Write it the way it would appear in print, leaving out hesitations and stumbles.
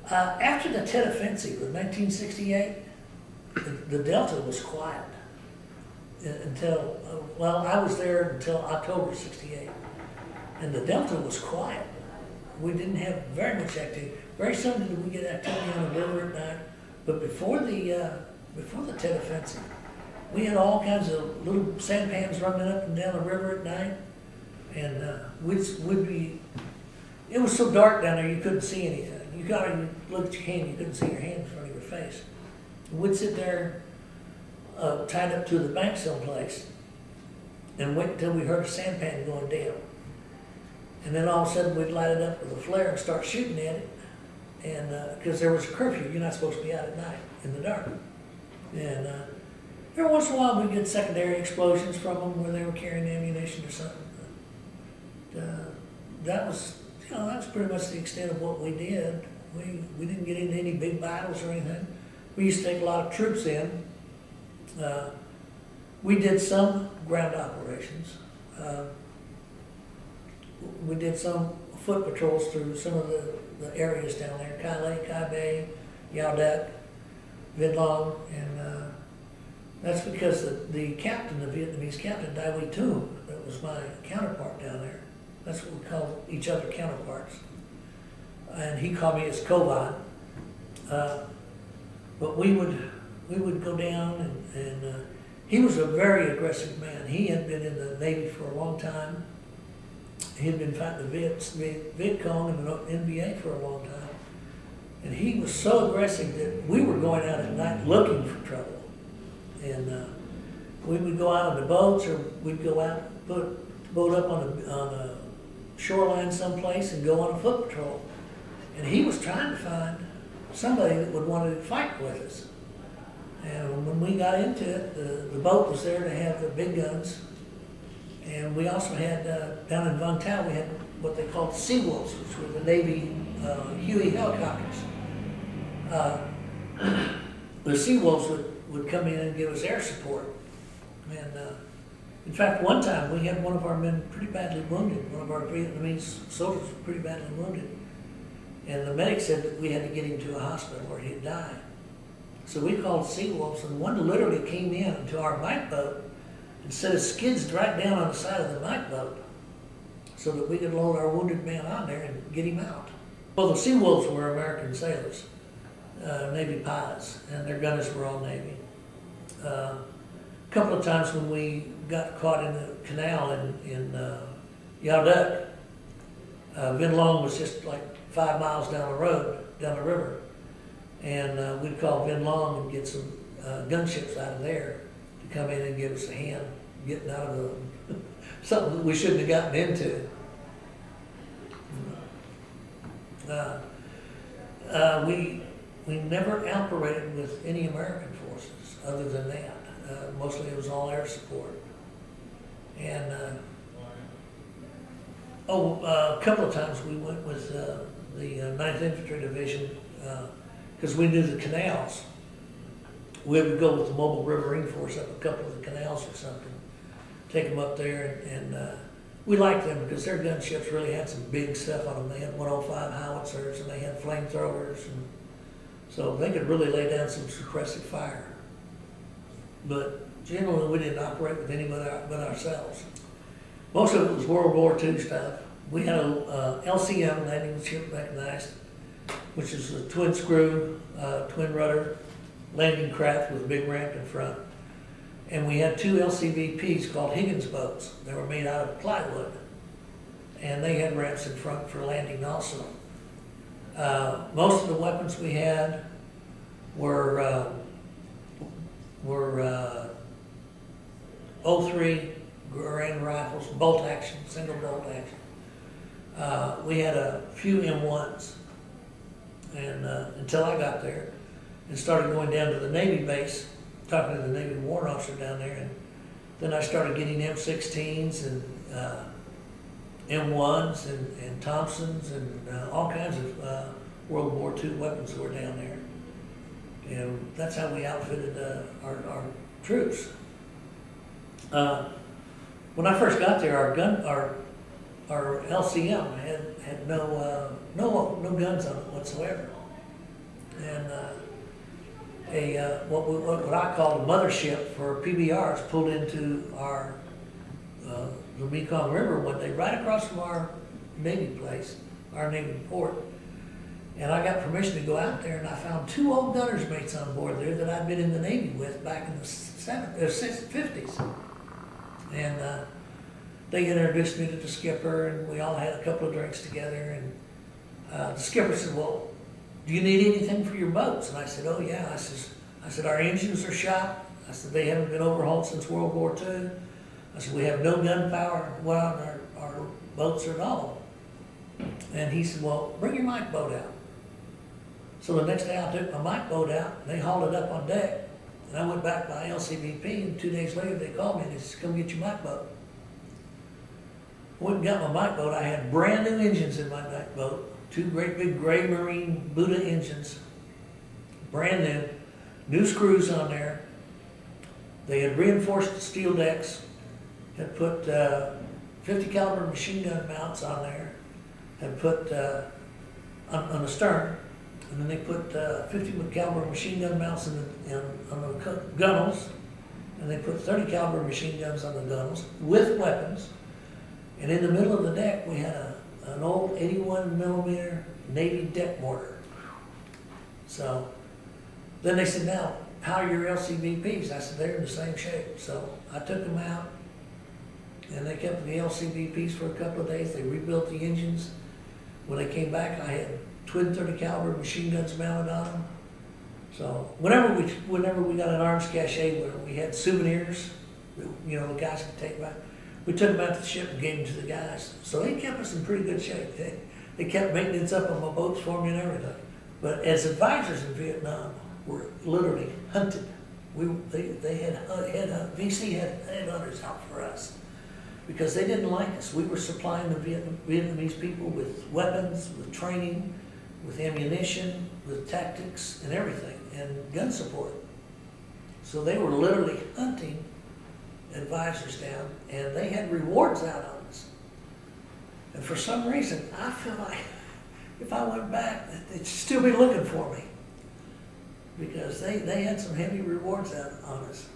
After the Tet Offensive of 1968, the Delta was quiet until, well, I was there until October '68, and the Delta was quiet. We didn't have very much activity. Very soon did we get activity on the river at night, but before the Tet Offensive, we had all kinds of little sampans running up and down the river at night, and we'd be, it was so dark down there you couldn't see anything. You got to look at your hand, you couldn't see your hand in front of your face. We'd sit there tied up to the bank someplace and wait until we heard a sampan going down. And then all of a sudden we'd light it up with a flare and start shooting at it. And because there was a curfew, you're not supposed to be out at night in the dark. And every once in a while we'd get secondary explosions from them where they were carrying ammunition or something. But, that was, that was pretty much the extent of what we did. We didn't get into any big battles or anything. We used to take a lot of troops in. We did some ground operations. We did some foot patrols through some of the areas down there, Kai Lake, Kai Bay, Yao Dek, Vinh Long, and that's because the captain, the Vietnamese captain, Dai Huy Tum, that was my counterpart down there. That's what we called each other, counterparts. And he called me his Kovan. But we would go down and he was a very aggressive man. He had been in the Navy for a long time. He had been fighting the Viet Cong and the NBA for a long time. And he was so aggressive that we were going out at night looking for trouble. And we would go out on the boats, or we'd go out, put the boat up on a shoreline someplace and go on a foot patrol. And he was trying to find somebody that would want to fight with us. And when we got into it, the boat was there to have the big guns. And we also had, down in Vung Tau, we had what they called Seawolves, which were the Navy Huey helicopters. The Seawolves would come in and give us air support. And in fact, one time we had one of our men pretty badly wounded. One of our Vietnamese soldiers was pretty badly wounded. And the medic said that we had to get him to a hospital or he'd die. So we called Seawolves, and one literally came in to our mike boat and set his skids right down on the side of the mike boat so that we could load our wounded man on there and get him out. Well, the Seawolves were American sailors, Navy pilots, and their gunners were all Navy. A couple of times when we got caught in the canal in Yao Dek, Vinh Long was just like 5 miles down the road, down the river. And we'd call Vinh Long and get some gunships out of there to come in and give us a hand getting out of something that we shouldn't have gotten into. We never operated with any American forces other than that. Mostly it was all air support. And a couple of times we went with the 9th Infantry Division because we knew the canals. We would go with the Mobile Riverine Force up a couple of the canals or something, take them up there, and we liked them because their gunships really had some big stuff on them. They had 105 howitzers and they had flamethrowers, and so they could really lay down some suppressive fire. But generally we didn't operate with anybody but ourselves. Most of it was World War II stuff. We had a LCM, landing ship mechanized, which is a twin screw, twin rudder landing craft with a big ramp in front. And we had 2 LCVPs called Higgins boats. They were made out of plywood. And they had ramps in front for landing also. Most of the weapons we had were 03 Garand rifles, bolt action, single bolt action. We had a few M1s, and until I got there and started going down to the Navy base, talking to the Navy warrant officer down there, and then I started getting M16s and M1s and Thompsons and all kinds of World War II weapons that were down there. And that's how we outfitted our troops. When I first got there, our LCM had no guns on it whatsoever. and what I call a mothership for PBRs pulled into our the Mekong River one day, right across from our Navy place, our Navy port. And I got permission to go out there, and I found 2 old gunner's mates on board there that I'd been in the Navy with back in the 50s. And they introduced me to the skipper, and we all had a couple of drinks together. And the skipper said, "Well, do you need anything for your boats?" And I said, "Oh yeah." I said, "Our engines are shot." I said, "They haven't been overhauled since World War II. I said, "We have no gunpowder on our boats at all." And he said, "Well, bring your mike boat out." So the next day I took my mike boat out, and they hauled it up on deck. And I went back by LCBP, and 2 days later they called me and they said, "Come get your mike boat." I went and got my mike boat. I had brand new engines in my mike boat, 2 great big gray marine Buddha engines, brand new screws on there. They had reinforced steel decks, had put 50 caliber machine gun mounts on there, had put on the stern, and then they put 50 caliber machine gun mounts on the gunnels, and they put 30 caliber machine guns on the gunnels with weapons. And in the middle of the deck, we had an old 81 millimeter Navy deck mortar. So then they said, "Now, how are your LCBPs?" I said, "They're in the same shape." So I took them out, and they kept the LCBPs for a couple of days. They rebuilt the engines. When they came back, I had twin 30 caliber machine guns mounted on them. So whenever we got an arms cache where we had souvenirs, you know, the guys could take back, we took them out to the ship and gave them to the guys. So they kept us in pretty good shape. They kept maintenance up on my boats for me and everything. But as advisors in Vietnam, we're literally hunted. They had VC had headhunters out for us because they didn't like us. We were supplying the Vietnamese people with weapons, with training, with ammunition, with tactics and everything, and gun support. So they were literally hunting advisors down, and they had rewards out on us. And for some reason, I feel like if I went back, they'd still be looking for me because they had some heavy rewards out on us.